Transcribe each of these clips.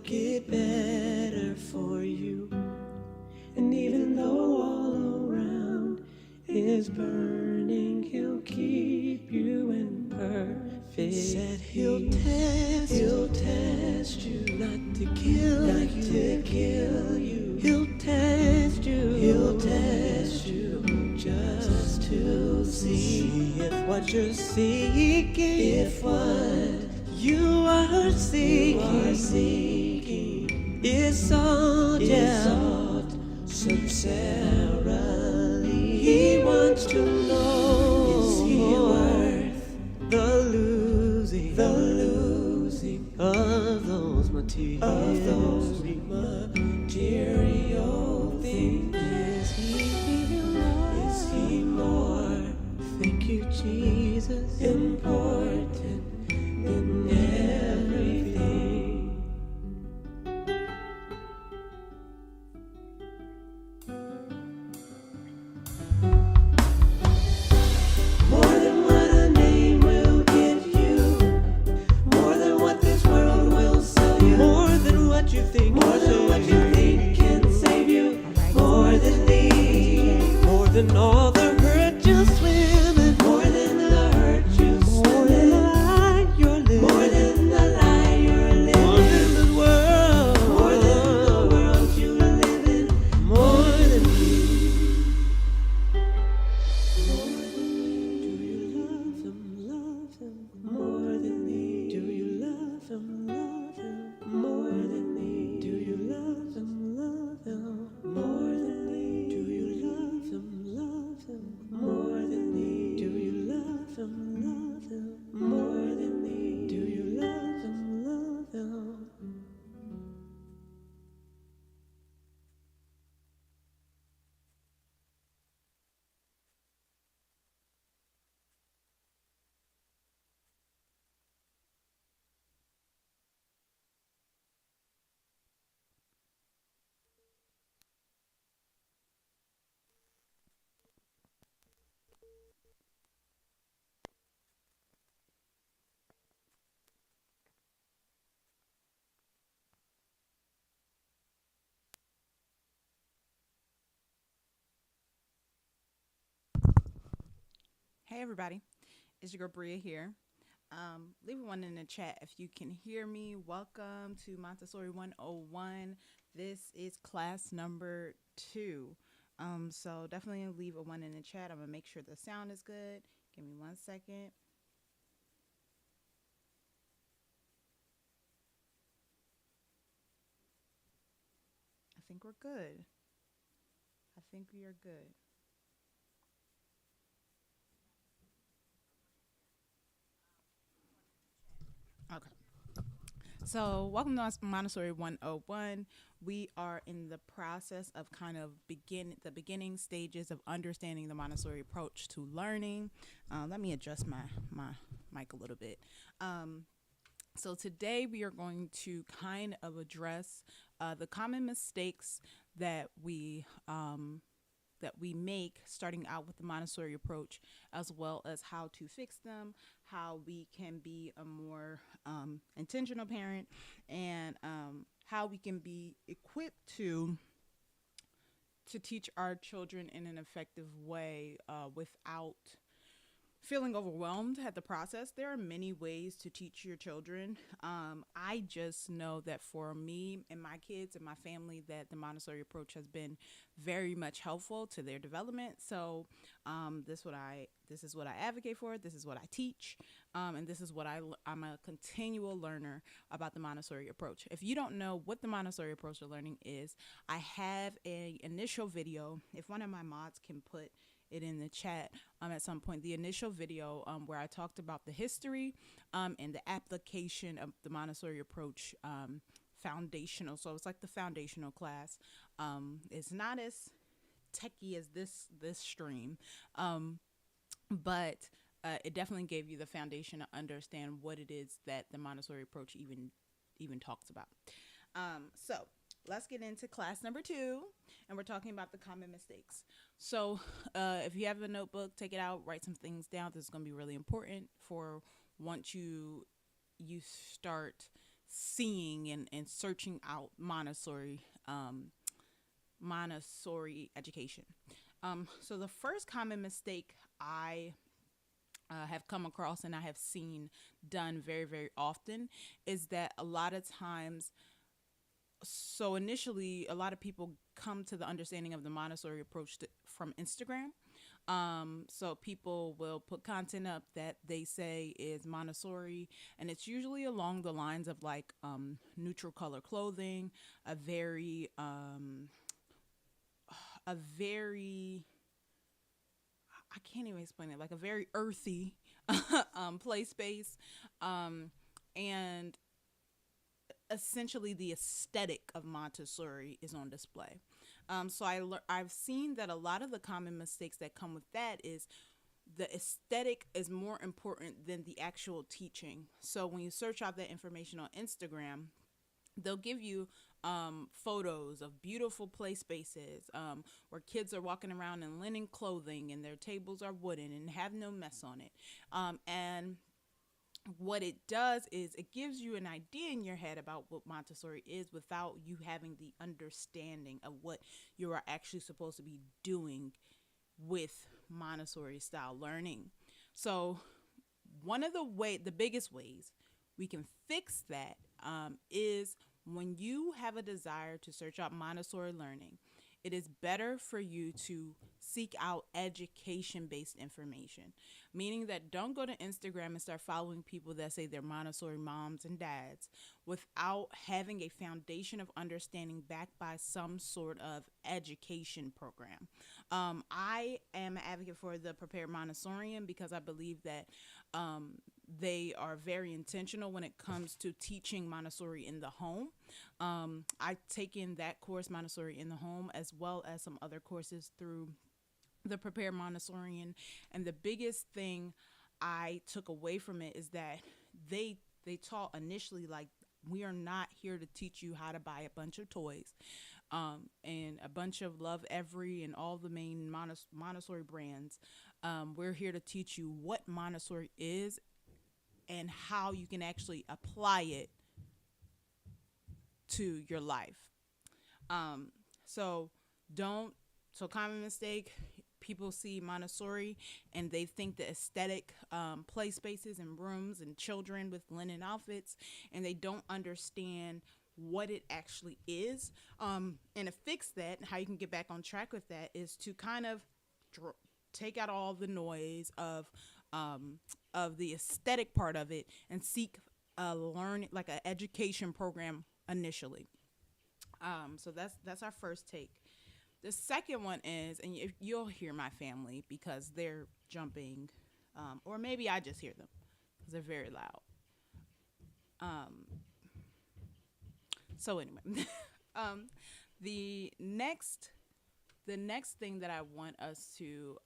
make it better for you. And even though all around is burning, he'll keep you in perfect. Said he'll test you, not to kill you. He'll test you just to see if what you're seeking, if what you are seeking is sought sincerely. He wants to know, is he worth the losing of those material things? Is he more? Thank you, Jesus. Important in everything. More than what a name will give you, more than what this world will sell you, more than what you think, more than what you think can save you, more than these, more than all the hurt you swim in, more than the hurt you swim in, more than the lie you're living, more than the world you live in, more than me. Do you love him, more than me? Do you love him, more than me? Do you love him, more than me? Do you love him, more than me? Do you love him, more than me? Do you love him, Hey everybody, it's your girl Bria here. Leave one in the chat if you can hear me. Welcome to Montessori 101. This is class number 2. So definitely leave a 1 in the chat. I'm gonna make sure the sound is good. Give me 1 second. I think we're good. I think we are good. Okay. So, welcome to Montessori 101. We are in the process of kind of the beginning stages of understanding the Montessori approach to learning. Let me adjust my mic a little bit. So today we are going to kind of address the common mistakes that we make starting out with the Montessori approach, as well as how to fix them, how we can be a more intentional parent, and how we can be equipped to teach our children in an effective way without feeling overwhelmed at the process. There are many ways to teach your children. I just know that for me and my kids and my family, that the Montessori approach has been very much helpful to their development. So this is what I advocate for. This is what I teach, and this is what I'm a continual learner about the Montessori approach. If you don't know what the Montessori approach to learning is, I have a initial video. If one of my mods can put it in the chat at some point, the initial video where I talked about the history and the application of the Montessori approach, foundational. So it's like the foundational class. It's not as techie as this stream, but it definitely gave you the foundation to understand what it is that the Montessori approach even talks about. So let's get into class number 2, and we're talking about the common mistakes. So if you have a notebook, take it out, write some things down. This is going to be really important for once you start seeing and searching out Montessori education. So the first common mistake I have come across and I have seen done very, very often is that a lot of times, so initially, a lot of people come to the understanding of the Montessori approach from Instagram. So people will put content up that they say is Montessori, and it's usually along the lines of like neutral color clothing, a very, a very, I can't even explain it, like a very earthy play space, and essentially the aesthetic of Montessori is on display. I've seen that a lot of the common mistakes that come with that is the aesthetic is more important than the actual teaching. So when you search out that information on Instagram, they'll give you photos of beautiful play spaces where kids are walking around in linen clothing and their tables are wooden and have no mess on it. And what it does is it gives you an idea in your head about what Montessori is without you having the understanding of what you are actually supposed to be doing with Montessori style learning. So the biggest ways we can fix that is when you have a desire to search out Montessori learning, it is better for you to seek out education-based information, meaning that don't go to Instagram and start following people that say they're Montessori moms and dads without having a foundation of understanding backed by some sort of education program. I am an advocate for the Prepared Montessorian because I believe that they are very intentional when it comes to teaching Montessori in the home. I've taken that course, Montessori in the Home, as well as some other courses through the Prepared Montessorian. And the biggest thing I took away from it is that they taught initially, like, we are not here to teach you how to buy a bunch of toys and a bunch of Love Every and all the main Montessori brands. We're here to teach you what Montessori is and how you can actually apply it to your life. So common mistake, people see Montessori and they think the aesthetic play spaces and rooms and children with linen outfits, and they don't understand what it actually is. And to fix that, how you can get back on track with that is to kind of take out all the noise of the aesthetic part of it and seek a like an education program initially. So that's our first take. The second one is, and you'll hear my family because they're jumping, or maybe I just hear them because they're very loud. So anyway, the next thing that I want us to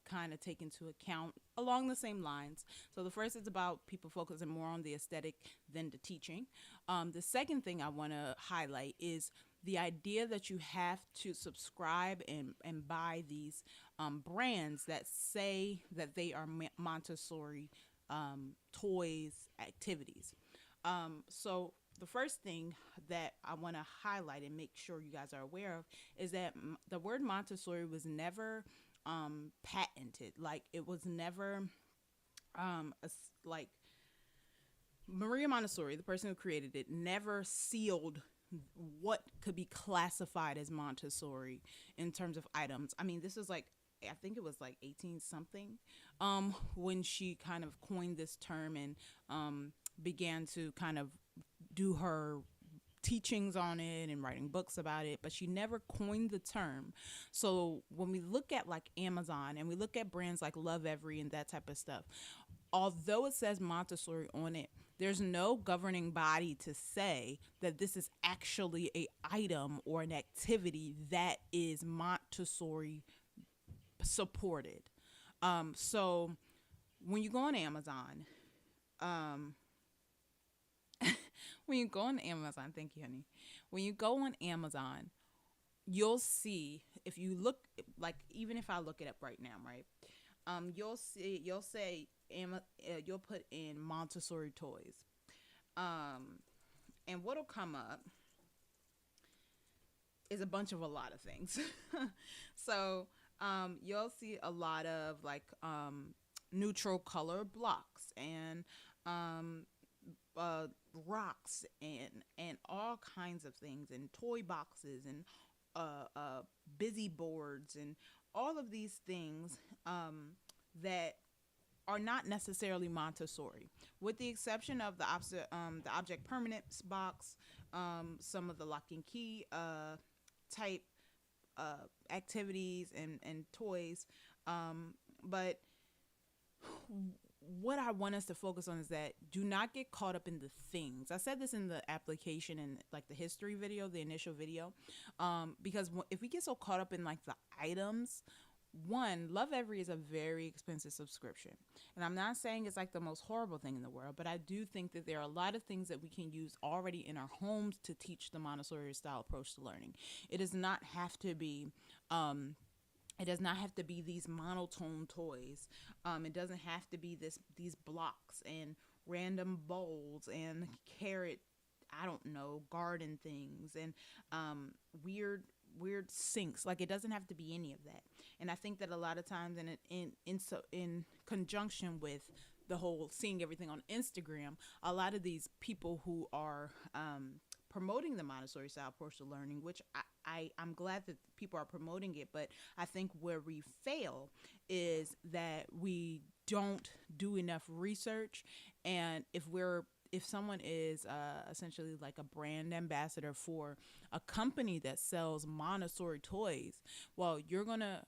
kind of take into account along the same lines. So the first is about people focusing more on the aesthetic than the teaching. The second thing I want to highlight is the idea that you have to subscribe and buy these brands that say that they are Montessori toys, activities. So the first thing that I want to highlight and make sure you guys are aware of is that the word Montessori was never patented. Like, it was never like Maria Montessori, the person who created it, never sealed what could be classified as Montessori in terms of items. I mean, this is like, I think it was like 18 something when she kind of coined this term and began to kind of do her teachings on it and writing books about it, but she never coined the term. So when we look at like Amazon and we look at brands like Love Every and that type of stuff, although it says Montessori on it, there's no governing body to say that this is actually a item or an activity that is Montessori supported. So when you go on Amazon, thank you, honey. When you go on Amazon, you'll see, if you look, like, even if I look it up right now, right? You'll put in Montessori toys. And what'll come up is a lot of things. So you'll see a lot of like neutral color blocks and um, uh, rocks and all kinds of things and toy boxes and busy boards and all of these things that are not necessarily Montessori, with the exception of the object permanence box, some of the lock and key type activities and toys. But what I want us to focus on is that do not get caught up in the things. I said this in the application and like the history video, the initial video, because if we get so caught up in like the items, one, Love Every is a very expensive subscription. And I'm not saying it's like the most horrible thing in the world, but I do think that there are a lot of things that we can use already in our homes to teach the Montessori style approach to learning. It does not have to be it does not have to be these monotone toys. It doesn't have to be these blocks and random bowls and carrot, I don't know, garden things and weird sinks. Like, it doesn't have to be any of that. And I think that a lot of times in conjunction with the whole seeing everything on Instagram, a lot of these people who are promoting the Montessori style approach to learning, which I'm glad that people are promoting it, but I think where we fail is that we don't do enough research. And if someone is essentially like a brand ambassador for a company that sells Montessori toys, well, you're gonna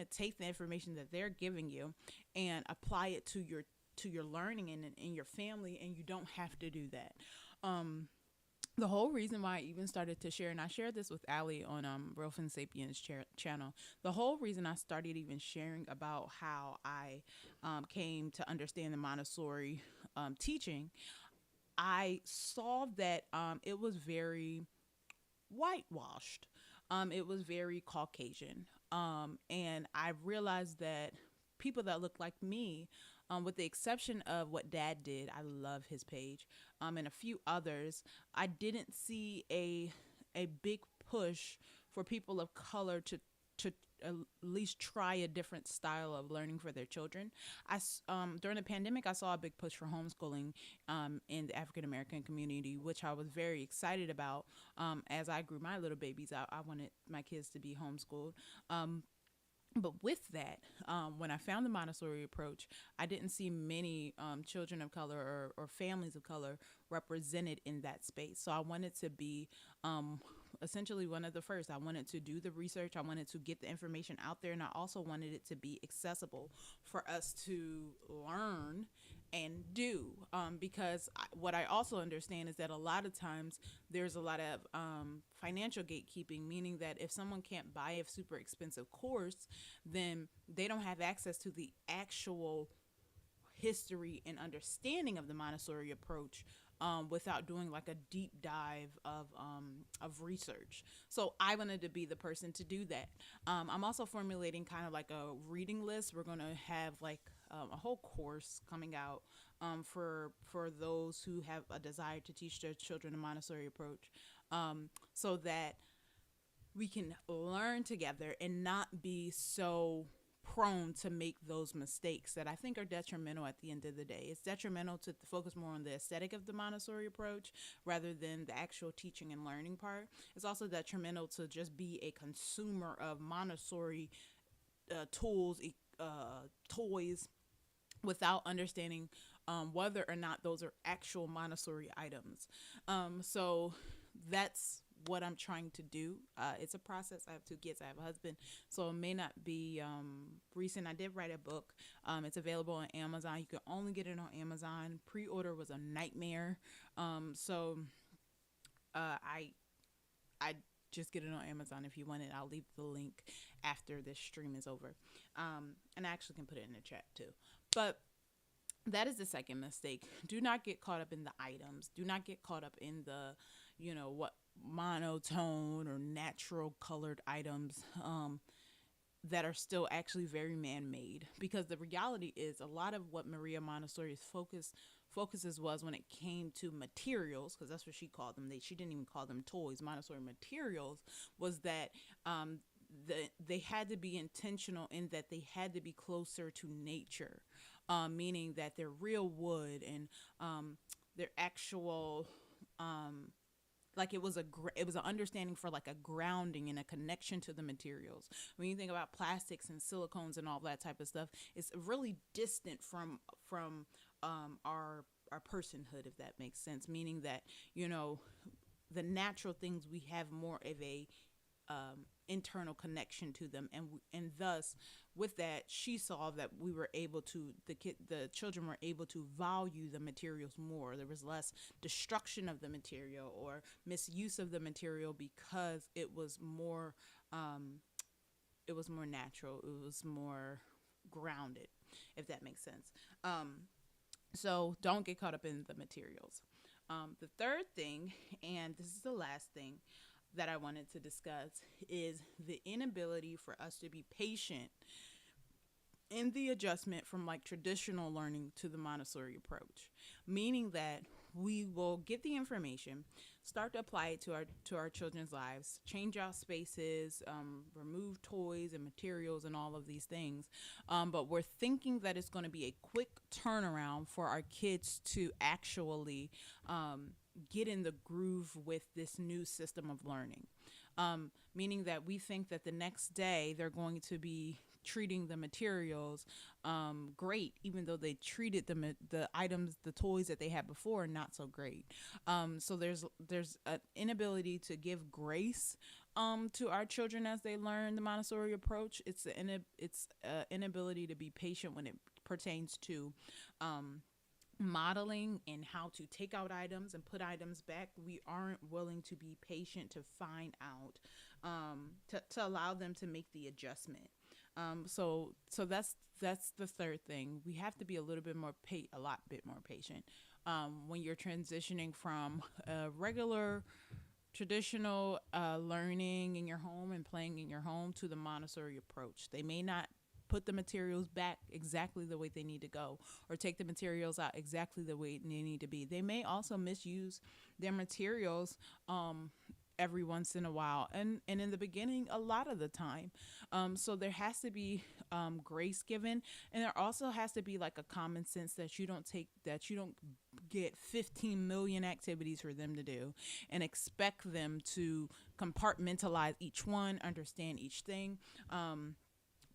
take the information that they're giving you and apply it to your learning and in your family, and you don't have to do that. The whole reason why I even started to share, and I shared this with Ali on Real Fin Sapiens channel, the whole reason I started even sharing about how I came to understand the Montessori teaching, I saw that it was very whitewashed. It was very Caucasian. And I realized that people that look like me, with the exception of what Dad did, I love his page, and a few others, I didn't see a big push for people of color to at least try a different style of learning for their children. During the pandemic, I saw a big push for homeschooling in the African American community, which I was very excited about. As I grew my little babies, I wanted my kids to be homeschooled. But with that, when I found the Montessori approach, I didn't see many children of color or families of color represented in that space. So I wanted to be essentially one of the first. I wanted to do the research. I wanted to get the information out there. And I also wanted it to be accessible for us to learn and do. Because what I also understand is that a lot of times there's a lot of financial gatekeeping, meaning that if someone can't buy a super expensive course, then they don't have access to the actual history and understanding of the Montessori approach without doing like a deep dive of research. So I wanted to be the person to do that. I'm also formulating kind of like a reading list. We're going to have like a whole course coming out for those who have a desire to teach their children a Montessori approach, so that we can learn together and not be so prone to make those mistakes that I think are detrimental at the end of the day. It's detrimental to focus more on the aesthetic of the Montessori approach rather than the actual teaching and learning part. It's also detrimental to just be a consumer of Montessori tools, toys, without understanding whether or not those are actual Montessori items. So that's what I'm trying to do. It's a process. I have 2 kids. I have a husband, so it may not be recent. I did write a book. It's available on Amazon. You can only get it on Amazon. Pre-order was a nightmare. So I just get it on Amazon if you want it. I'll leave the link after this stream is over. And I actually can put it in the chat too. But that is the second mistake. Do not get caught up in the items. Do not get caught up in the, what monotone or natural colored items that are still actually very man-made. Because the reality is a lot of what Maria Montessori is focuses was when it came to materials, because that's what she called them. She didn't even call them toys. Montessori materials was that they had to be intentional in that they had to be closer to nature, meaning that their real wood and their actual like it was an understanding for like a grounding and a connection to the materials. When you think about plastics and silicones and all that type of stuff, it's really distant from our personhood, if that makes sense. Meaning that, you know, the natural things, we have more of a internal connection to them, and thus with that, she saw that we were able to the children were able to value the materials more. There was less destruction of the material or misuse of the material because it was more natural, it was more grounded, if that makes sense. So don't get caught up in the materials. The third thing, and this is the last thing that I wanted to discuss, is the inability for us to be patient in the adjustment from like traditional learning to the Montessori approach. Meaning that we will get the information, start to apply it to our children's lives, change out spaces, remove toys and materials and all of these things. But we're thinking that it's going to be a quick turnaround for our kids to actually get in the groove with this new system of learning. Meaning that we think that the next day they're going to be treating the materials great, even though they treated the items, the toys that they had before, not so great. So there's an inability to give grace to our children as they learn the Montessori approach. It's inability to be patient when it pertains to modeling and how to take out items and put items back. We aren't willing to be patient to find out, to allow them to make the adjustment. So that's the third thing. We have to be a lot bit more patient when you're transitioning from a regular traditional learning in your home and playing in your home to the Montessori approach. They may not put the materials back exactly the way they need to go, or take the materials out exactly the way they need to be. They may also misuse their materials every once in a while, and in the beginning, a lot of the time. So there has to be grace given, and there also has to be like a common sense that you don't get 15 million activities for them to do and expect them to compartmentalize each one, understand each thing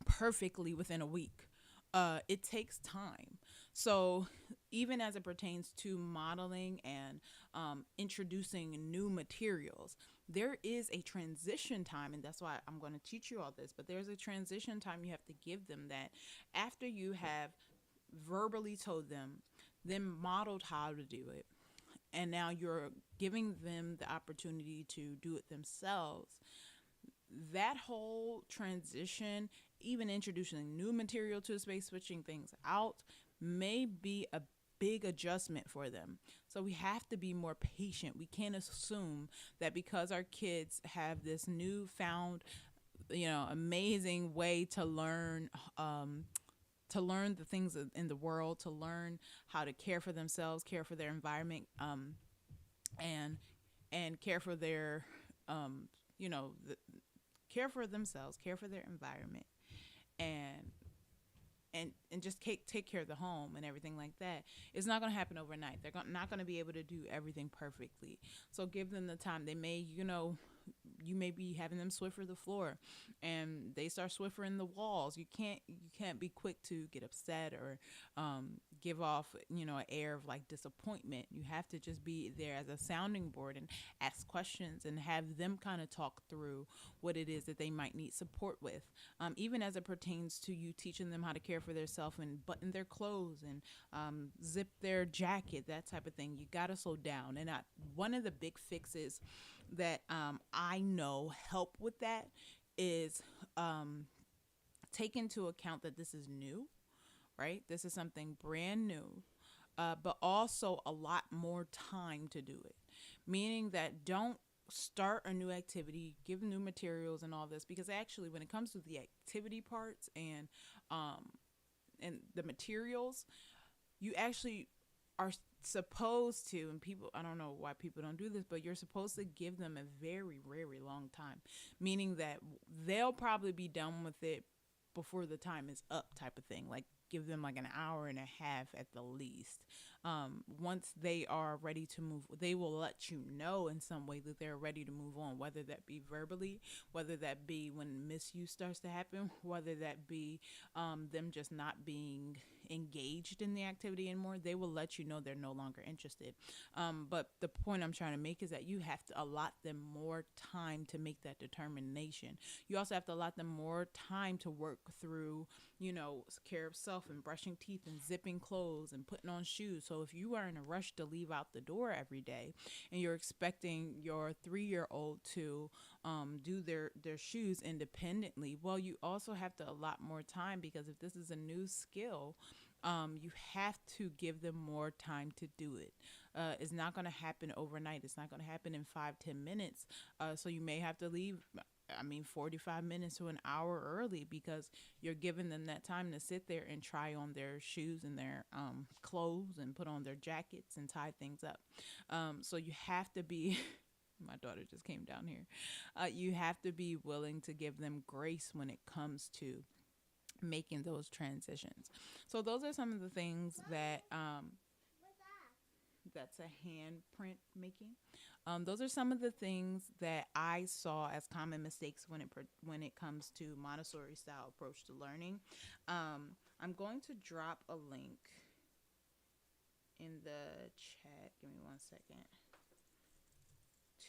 perfectly within a week. It takes time. So even as it pertains to modeling and introducing new materials, there is a transition time, and that's why I'm going to teach you all this, but there's a transition time you have to give them, that after you have verbally told them, then modeled how to do it, and now you're giving them the opportunity to do it themselves. That whole transition, even introducing new material to a space, switching things out, may be a big adjustment for them. So we have to be more patient. We can't assume that because our kids have this newfound, amazing way to learn the things in the world, to learn how to care for themselves, care for their environment, and care for their, care for themselves, care for their environment, and just take care of the home and everything like that. It's not going to happen overnight. They're not going to be able to do everything perfectly. So give them the time. They may, you may be having them Swiffer the floor, and they start Swiffering the walls. You can't be quick to get upset or give off, an air of like disappointment. You have to just be there as a sounding board and ask questions and have them kind of talk through what it is that they might need support with. Even as it pertains to you teaching them how to care for themselves and button their clothes and zip their jacket, that type of thing. You got to slow down. And one of the big fixes that I know help with that is take into account that this is new, right? This is something brand new, but also a lot more time to do it. Meaning that don't start a new activity, give new materials and all this, because actually when it comes to the activity parts and the materials, you actually are supposed to, and people, I don't know why people don't do this, but you're supposed to give them a very, very long time, meaning that they'll probably be done with it before the time is up, type of thing. Like, give them like an hour and a half at the least. Once they are ready to move, they will let you know in some way that they're ready to move on, whether that be verbally, whether that be when misuse starts to happen, whether that be them just not being engaged in the activity anymore. They will let you know they're no longer interested. But the point I'm trying to make is that you have to allot them more time to make that determination. You also have to allot them more time to work through, care of self and brushing teeth and zipping clothes and putting on shoes. So if you are in a rush to leave out the door every day and you're expecting your 3-year-old to do their shoes independently, well, you also have to allot more time, because if this is a new skill, you have to give them more time to do it. It's not going to happen overnight. It's not going to happen in 5-10 minutes. So you may have to leave, 45 minutes to an hour early, because you're giving them that time to sit there and try on their shoes and their clothes and put on their jackets and tie things up. So you have to be, my daughter just came down here. You have to be willing to give them grace when it comes to making those transitions. So those are some of the things that that's a handprint making. Those are some of the things that I saw as common mistakes when it comes to Montessori style approach to learning. I'm going to drop a link in the chat. Give me 1 second.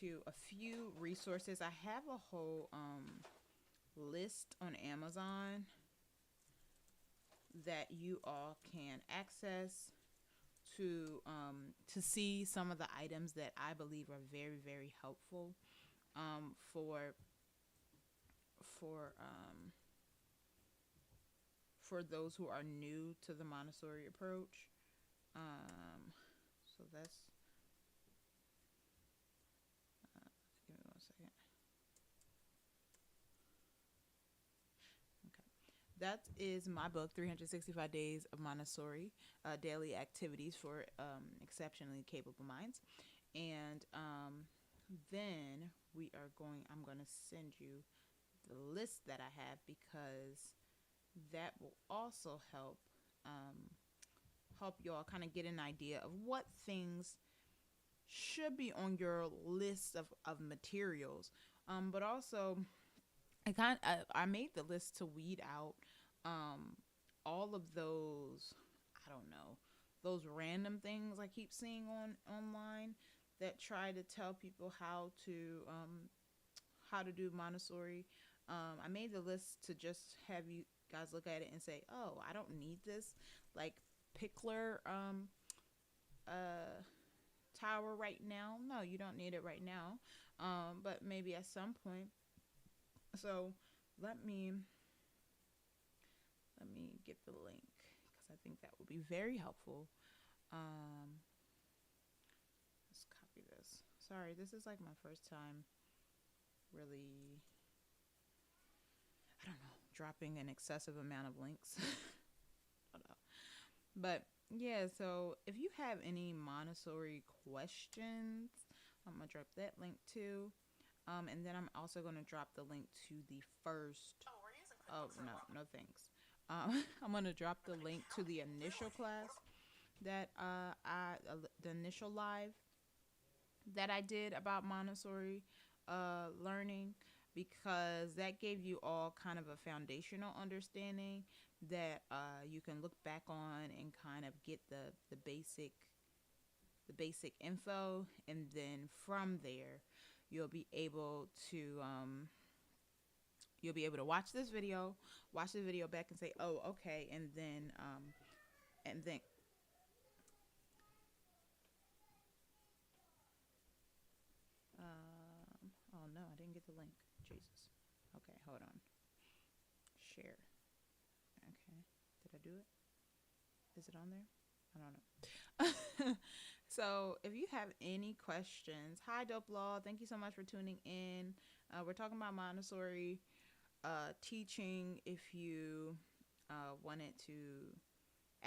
To a few resources. I have a whole list on Amazon that you all can access to see some of the items that I believe are very, very helpful for those who are new to the Montessori approach. So that's give me 1 second. That is my book, 365 Days of Montessori, Daily Activities for Exceptionally Capable Minds. And then I'm going to send you the list that I have, because that will also help you all kind of get an idea of what things should be on your list of materials. But also, I made the list to weed out all of those, I don't know, those random things I keep seeing online that try to tell people how to do Montessori. I made the list to just have you guys look at it and say, oh, I don't need this like pickler tower right now. No, you don't need it right now, but maybe at some point. So let me get the link, because I think that would be very helpful. Let's copy this. Sorry, this is like my first time really, I don't know, dropping an excessive amount of links. I don't know. But yeah, so if you have any Montessori questions, I'm going to drop that link too. And then I'm also going to drop the link to the first. Oh, no thanks. I'm going to drop the link to the initial class that the initial live that I did about Montessori learning, because that gave you all kind of a foundational understanding that you can look back on and kind of get the basic info, and then from there you'll be able to watch the video back and say, oh, okay, and then oh no, I didn't get the link. Jesus. Okay, hold on. Share. Okay, did I do it? Is it on there? I don't know. So if you have any questions, hi Dope Law, thank you so much for tuning in. We're talking about Montessori teaching. If you wanted to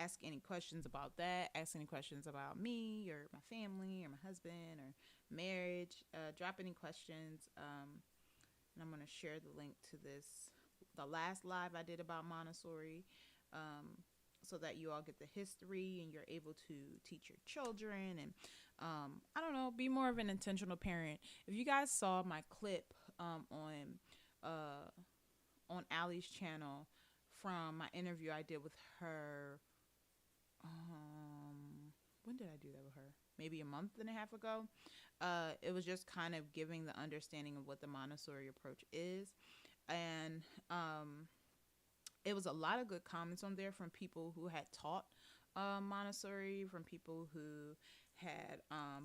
ask any questions about that, ask any questions about me or my family or my husband or marriage. Drop any questions. And I'm going to share the link to the last live I did about Montessori, so that you all get the history and you're able to teach your children and, I don't know, be more of an intentional parent. If you guys saw my clip on Allie's channel from my interview I did with her, when did I do that with her? Maybe a month and a half ago. It was just kind of giving the understanding of what the Montessori approach is. And it was a lot of good comments on there from people who had taught Montessori, from people who had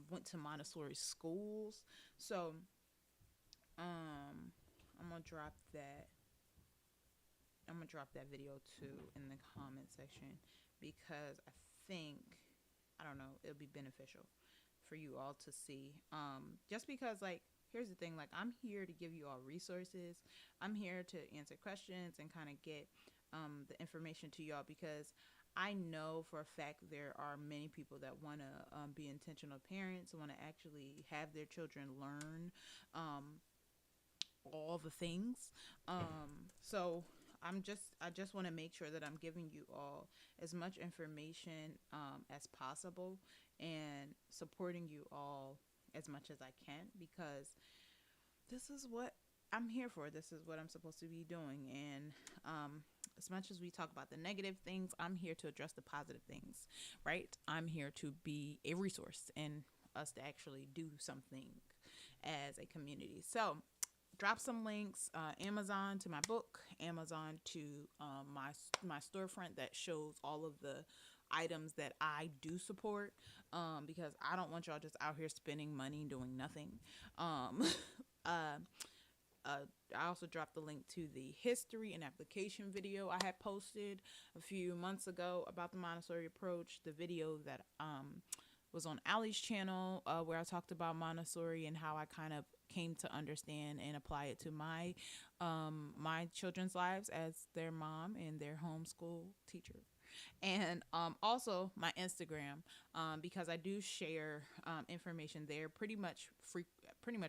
went to Montessori schools. So I'm gonna drop that. I'm gonna drop that video too in the comment section, because I don't know, it'll be beneficial for you all to see. Just because, like, here's the thing, like, I'm here to give you all resources. I'm here to answer questions and kind of get the information to y'all, because I know for a fact there are many people that want to be intentional parents, want to actually have their children learn all the things. So I just want to make sure that I'm giving you all as much information as possible, and supporting you all as much as I can, because this is what I'm here for. This is what I'm supposed to be doing. And as much as we talk about the negative things, I'm here to address the positive things, right? I'm here to be a resource and us to actually do something as a community. So drop some links, Amazon to my book, Amazon to my storefront that shows all of the items that I do support, because I don't want y'all just out here spending money doing nothing. I also dropped the link to the history and application video I had posted a few months ago about the Montessori approach. The video that was on Allie's channel, where I talked about Montessori and how I kind of came to understand and apply it to my children's lives as their mom and their homeschool teacher. And also my Instagram, because I do share information there pretty much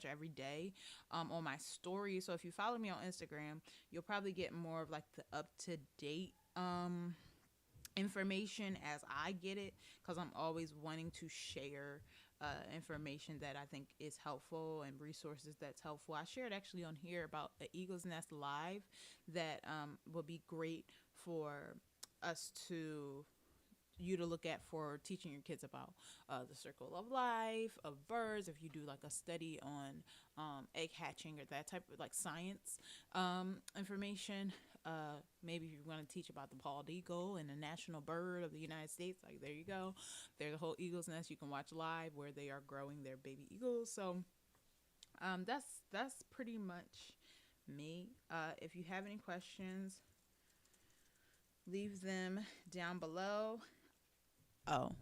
every day on my story. So if you follow me on Instagram, you'll probably get more of like the up-to-date information as I get it, because I'm always wanting to share information that I think is helpful and resources that's helpful. I shared actually on here about the Eagle's Nest Live that would be great for you to look at for teaching your kids about the circle of life of birds. If you do like a study on egg hatching or that type of like science information, maybe if you want to teach about the bald eagle and the national bird of the United States, like there you go. There's a whole eagle's nest you can watch live where they are growing their baby eagles. So that's pretty much me. If you have any questions, leave them down below. Oh,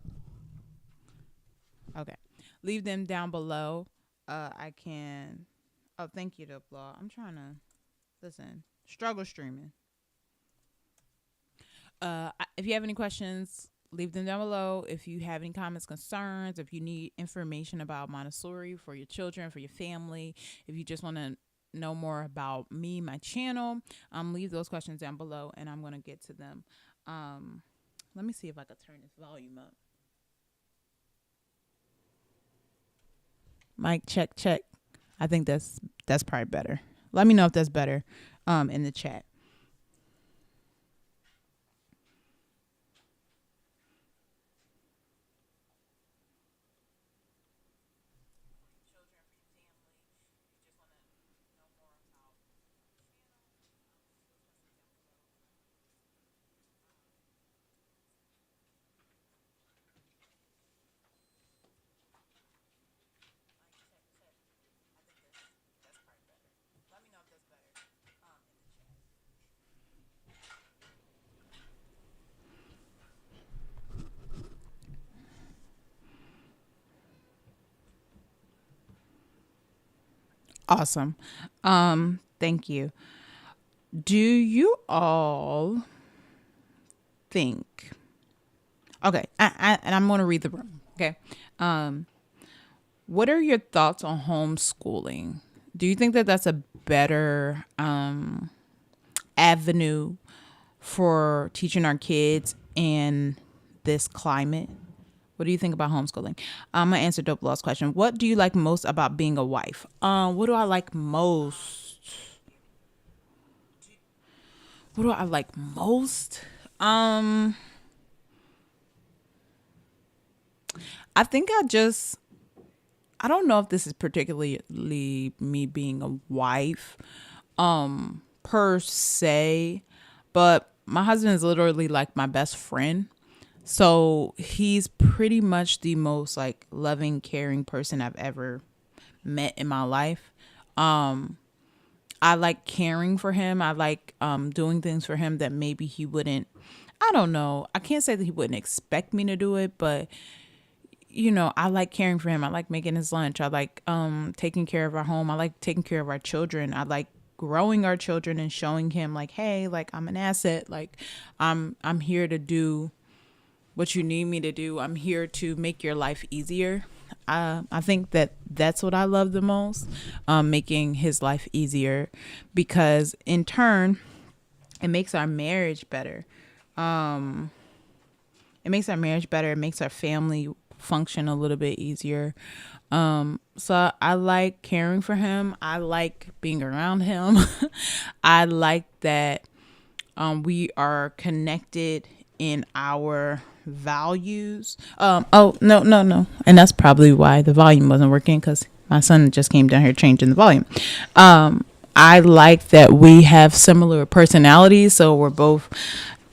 okay. Leave them down below. I can. Oh, thank you to applaud. I'm trying to listen. Struggle streaming. If you have any questions, leave them down below. If you have any comments, concerns, if you need information about Montessori for your children, for your family, if you just want to know more about me, my channel, leave those questions down below, and I'm going to get to them. Let me see if I can turn this volume up. Mic check, check. I think that's probably better. Let me know if that's better in the chat. Awesome. Thank you. Do you all think Okay, and I'm going to read the room. Okay. What are your thoughts on homeschooling? Do you think that that's a better avenue for teaching our kids in this climate? What do you think about homeschooling? I'm gonna answer Dope Law's question. What do you like most about being a wife? What do I like most? What do I like most? I think I don't know if this is particularly me being a wife, per se, but my husband is literally like my best friend. So he's pretty much the most like loving, caring person I've ever met in my life. I like caring for him. I like doing things for him that maybe he wouldn't. I don't know. I can't say that he wouldn't expect me to do it, but I like caring for him. I like making his lunch. I like taking care of our home. I like taking care of our children. I like growing our children and showing him like, hey, like I'm an asset. Like I'm here to do what you need me to do. I'm here to make your life easier. I think that that's what I love the most, making his life easier, because in turn, it makes our marriage better. It makes our marriage better. It makes our family function a little bit easier. So I like caring for him. I like being around him. I like that we are connected in our values. Oh, no. And that's probably why the volume wasn't working, because my son just came down here changing the volume. I like that we have similar personalities, so we're both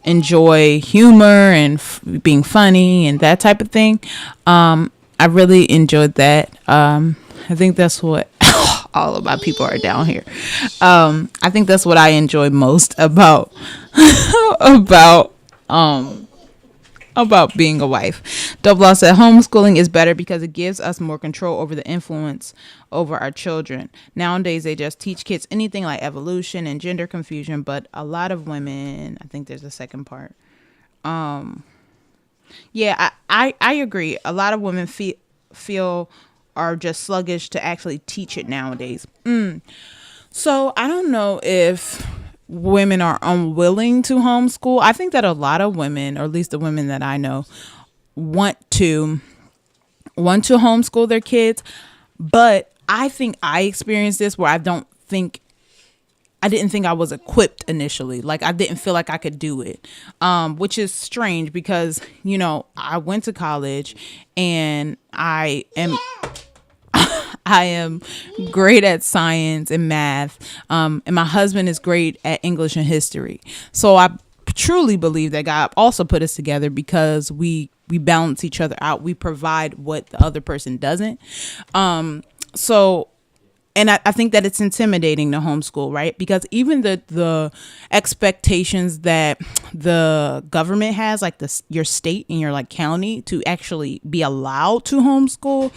enjoy humor and being funny and that type of thing. I really enjoyed that. I think that's what all of my people are down here. I think that's what I enjoy most about about being a wife. Double said homeschooling is better because it gives us more control over the influence over our children. Nowadays, they just teach kids anything like evolution and gender confusion, but a lot of women, I think there's a second part. Yeah, I agree. A lot of women feel are just sluggish to actually teach it nowadays. So I don't know if women are unwilling to homeschool. I think that a lot of women, or at least the women that I know, want to homeschool their kids. But I think I experienced this where I didn't think I was equipped initially. Like I didn't feel like I could do it, which is strange because, I went to college and I am great at science and math. And my husband is great at English and history. So I truly believe that God also put us together because we balance each other out. We provide what the other person doesn't. And I think that it's intimidating to homeschool, right? Because even the expectations that the government has, like your state and your like county, to actually be allowed to homeschool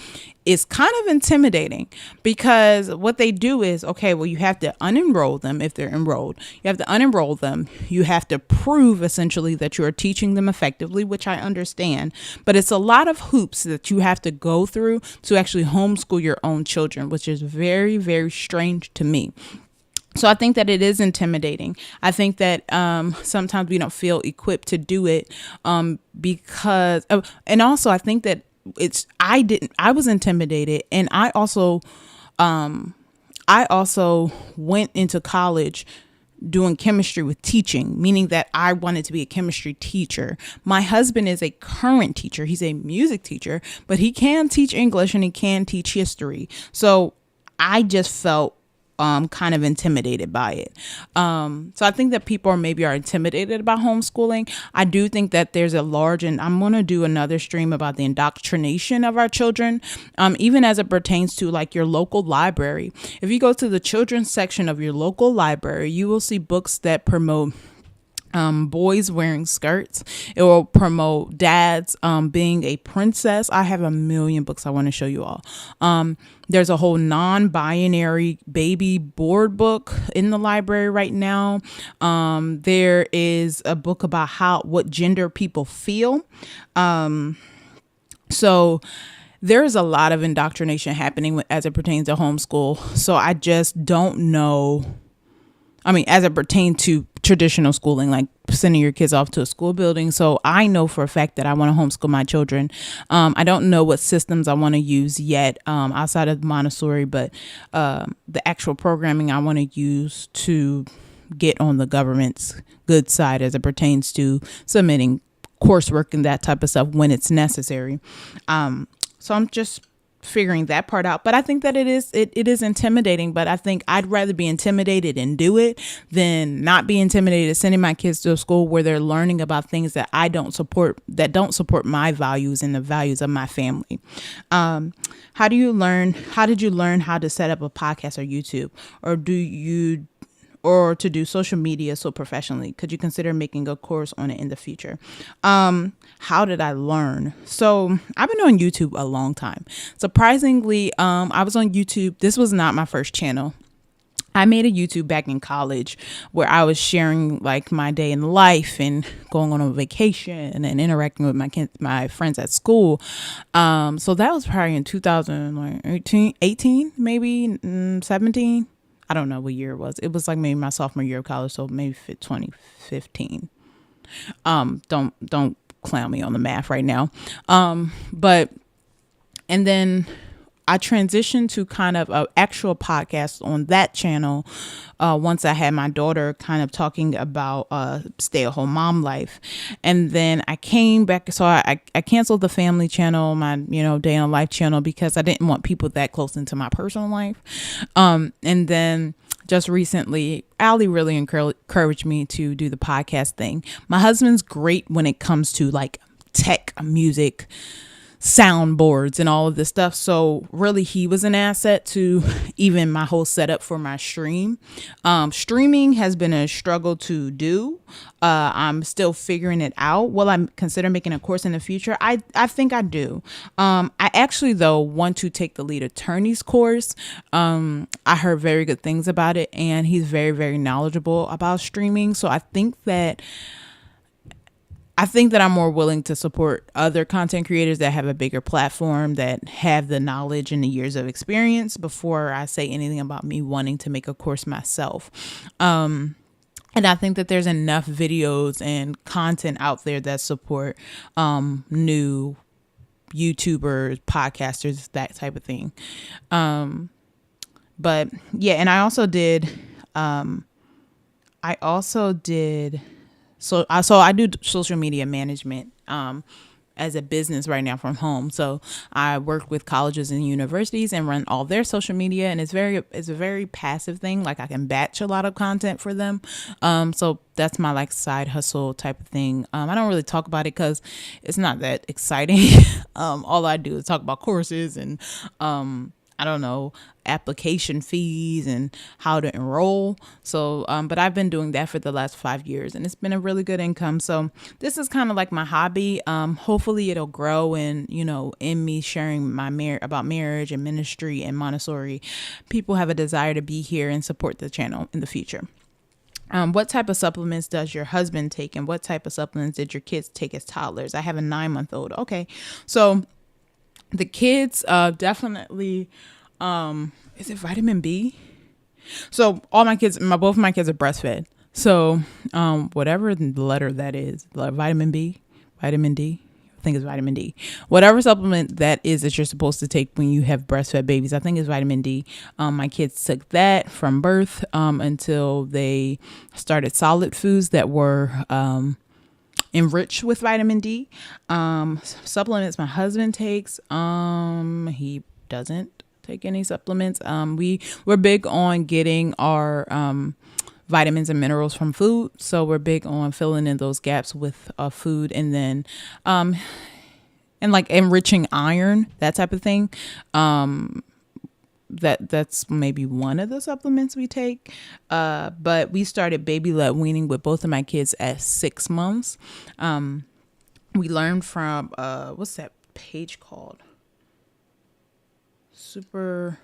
is kind of intimidating, because what they do is, okay, well, you have to unenroll them if they're enrolled. You have to unenroll them. You have to prove essentially that you are teaching them effectively, which I understand. But it's a lot of hoops that you have to go through to actually homeschool your own children, which is very, very strange to me. So I think that it is intimidating. I think that sometimes we don't feel equipped to do it because, and also I think that I was intimidated, and I also went into college doing chemistry with teaching, meaning that I wanted to be a chemistry teacher. My husband is a current teacher. He's a music teacher, but he can teach English and he can teach history. So I just felt kind of intimidated by it. So I think that people are intimidated about homeschooling. I do think that there's and I'm going to do another stream about the indoctrination of our children, even as it pertains to like your local library. If you go to the children's section of your local library, you will see books that promote boys wearing skirts. It will promote dads being a princess. I have a million books I want to show you all. There's a whole non-binary baby board book in the library right now. There is a book about what gender people feel. So there's a lot of indoctrination happening as it pertains to homeschool. So I just don't know. I mean, as it pertains to traditional schooling, like sending your kids off to a school building. So I know for a fact that I want to homeschool my children. I don't know what systems I want to use yet outside of Montessori, but the actual programming I want to use to get on the government's good side as it pertains to submitting coursework and that type of stuff when it's necessary. So I'm just figuring that part out, but I think that it is intimidating, but I think I'd rather be intimidated and do it than not be intimidated sending my kids to a school where they're learning about things that I don't support, that don't support my values and the values of my family. How did you learn how to set up a podcast or YouTube, or to do social media so professionally? Could you consider making a course on it in the future? How did I learn? So I've been on YouTube a long time. Surprisingly, I was on YouTube. This was not my first channel. I made a YouTube back in college where I was sharing like my day in life and going on a vacation and interacting with my friends at school. So that was probably in 2018, maybe 17. I don't know what year it was. It was like maybe my sophomore year of college, so maybe 2015. Don't clown me on the math right now. And then I transitioned to kind of an actual podcast on that channel once I had my daughter, kind of talking about stay-at-home mom life. And then I came back, so I canceled the family channel, my day in a life channel, because I didn't want people that close into my personal life. And then just recently, Allie really encouraged me to do the podcast thing. My husband's great when it comes to like tech, music, soundboards and all of this stuff. So really he was an asset to even my whole setup for my stream. Streaming has been a struggle to do. I'm still figuring it out. Will I consider making a course in the future? I think I do. I actually though want to take the lead attorney's course. I heard very good things about it, and he's very, very knowledgeable about streaming. So I think that I'm more willing to support other content creators that have a bigger platform, that have the knowledge and the years of experience, before I say anything about me wanting to make a course myself. And I think that there's enough videos and content out there that support new YouTubers, podcasters, that type of thing. But yeah, and I also did So I do social media management as a business right now from home. So I work with colleges and universities and run all their social media, and it's a very passive thing. Like I can batch a lot of content for them. So that's my like side hustle type of thing. I don't really talk about it because it's not that exciting. All I do is talk about courses and I don't know, application fees and how to enroll. So, but I've been doing that for the last 5 years, and it's been a really good income. So this is kind of like my hobby. Hopefully it'll grow, and, in me sharing about marriage and ministry and Montessori, people have a desire to be here and support the channel in the future. What type of supplements does your husband take, and what type of supplements did your kids take as toddlers? I have a 9-month-old. Okay. So the kids definitely, is it vitamin B? So both of my kids are breastfed. So whatever the letter that is, vitamin B, vitamin D, I think it's vitamin D. Whatever supplement that you're supposed to take when you have breastfed babies, I think it's vitamin D. My kids took that from birth until they started solid foods that were enriched with vitamin D. Supplements my husband takes, he doesn't take any supplements. We're big on getting our vitamins and minerals from food, so we're big on filling in those gaps with food, and then and like enriching iron, that type of thing. that's maybe one of the supplements we take. But we started baby led weaning with both of my kids at 6 months. We learned from what's that page called? Super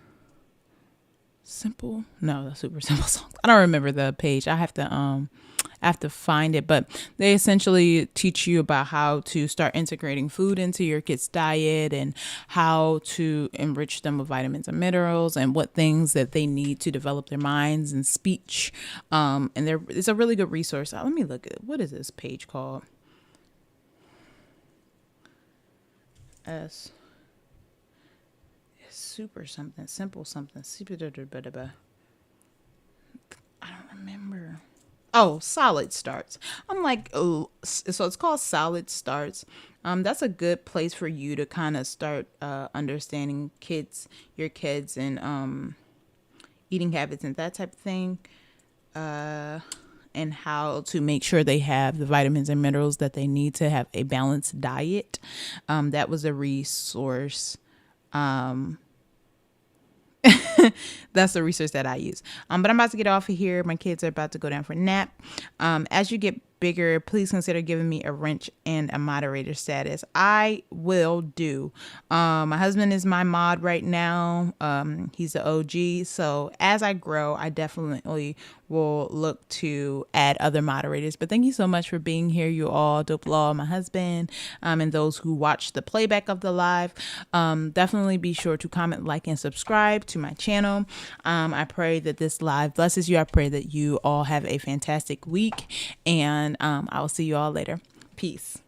Simple? No, the Super Simple Songs. I don't remember the page. I have to find it, but they essentially teach you about how to start integrating food into your kids' diet and how to enrich them with vitamins and minerals and what things that they need to develop their minds and speech. And it's a really good resource. Let me look at what is this page called? S Super something, simple something, super. I don't remember. Oh, Solid Starts. I'm like, oh, so it's called Solid Starts. That's a good place for you to kind of start understanding your kids, and eating habits and that type of thing, and how to make sure they have the vitamins and minerals that they need to have a balanced diet. That was a resource. That's the research that I use. But I'm about to get off of here. My kids are about to go down for a nap. As you get bigger, please consider giving me a wrench and a moderator status. I will do. My husband is my mod right now. He's the OG. So as I grow, I definitely will look to add other moderators. But thank you so much for being here, you all. Dope Law, my husband, and those who watch the playback of the live. Definitely be sure to comment, like, and subscribe to my channel. I pray that this live blesses you. I pray that you all have a fantastic week, and I will see you all later. Peace.